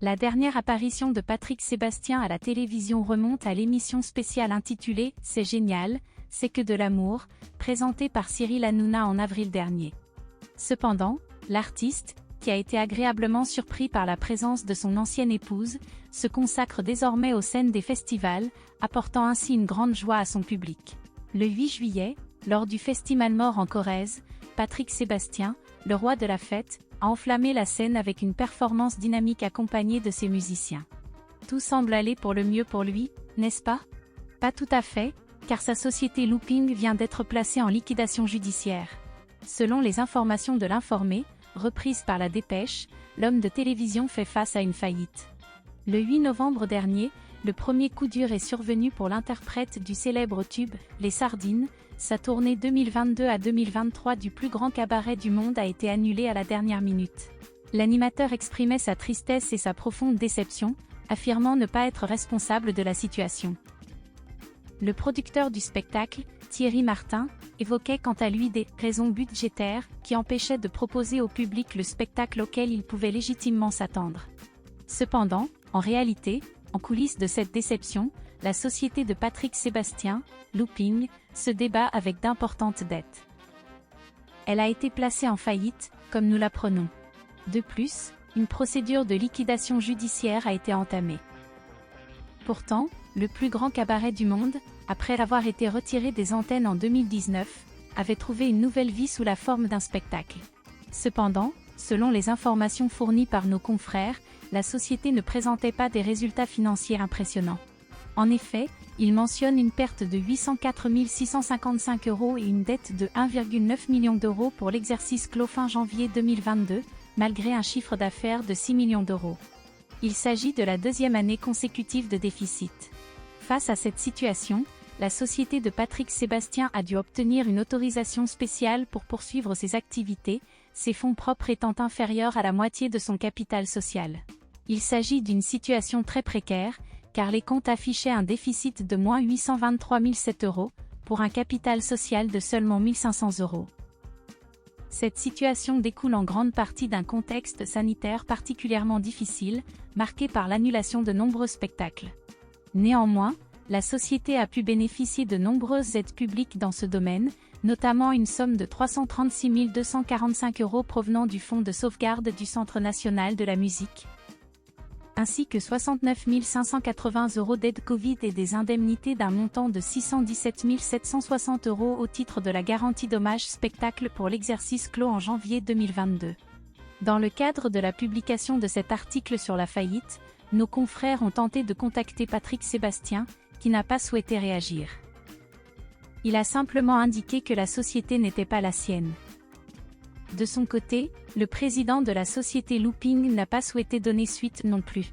La dernière apparition de Patrick Sébastien à la télévision remonte à l'émission spéciale intitulée « C'est génial, c'est que de l'amour », présentée par Cyril Hanouna en avril dernier. Cependant, l'artiste, qui a été agréablement surpris par la présence de son ancienne épouse, se consacre désormais aux scènes des festivals, apportant ainsi une grande joie à son public. Le 8 juillet, lors du Festival Mort en Corrèze, Patrick Sébastien, le roi de la fête, a enflammé la scène avec une performance dynamique accompagnée de ses musiciens. Tout semble aller pour le mieux pour lui, n'est-ce pas? Pas tout à fait, car sa société Looping vient d'être placée en liquidation judiciaire. Selon les informations de l'Informé, reprises par la Dépêche, l'homme de télévision fait face à une faillite. Le 8 novembre dernier, le premier coup dur est survenu pour l'interprète du célèbre tube « Les Sardines ». Sa tournée 2022 à 2023 du plus grand cabaret du monde a été annulée à la dernière minute. L'animateur exprimait sa tristesse et sa profonde déception, affirmant ne pas être responsable de la situation. Le producteur du spectacle, Thierry Martin, évoquait quant à lui des raisons budgétaires qui empêchaient de proposer au public le spectacle auquel il pouvait légitimement s'attendre. Cependant, en réalité, en coulisses de cette déception, la société de Patrick Sébastien, Looping, se débat avec d'importantes dettes. Elle a été placée en faillite, comme nous l'apprenons. De plus, une procédure de liquidation judiciaire a été entamée. Pourtant, le plus grand cabaret du monde, après avoir été retiré des antennes en 2019, avait trouvé une nouvelle vie sous la forme d'un spectacle. Cependant, selon les informations fournies par nos confrères, la société ne présentait pas des résultats financiers impressionnants. En effet, il mentionne une perte de 804 655 € et une dette de 1,9 million d'euros pour l'exercice clos fin janvier 2022, malgré un chiffre d'affaires de 6 millions d'euros. Il s'agit de la deuxième année consécutive de déficit. Face à cette situation, la société de Patrick Sébastien a dû obtenir une autorisation spéciale pour poursuivre ses activités, ses fonds propres étant inférieurs à la moitié de son capital social. Il s'agit d'une situation très précaire, car les comptes affichaient un déficit de moins 823 007 €, pour un capital social de seulement 1 500 €. Cette situation découle en grande partie d'un contexte sanitaire particulièrement difficile, marqué par l'annulation de nombreux spectacles. Néanmoins, la société a pu bénéficier de nombreuses aides publiques dans ce domaine, notamment une somme de 336 245 € provenant du Fonds de sauvegarde du Centre national de la musique, ainsi que 69 580 € d'aide Covid et des indemnités d'un montant de 617 760 € au titre de la garantie dommage spectacle pour l'exercice clos en janvier 2022. Dans le cadre de la publication de cet article sur la faillite, nos confrères ont tenté de contacter Patrick Sébastien, qui n'a pas souhaité réagir. Il a simplement indiqué que la société n'était pas la sienne. De son côté, le président de la société Looping n'a pas souhaité donner suite non plus.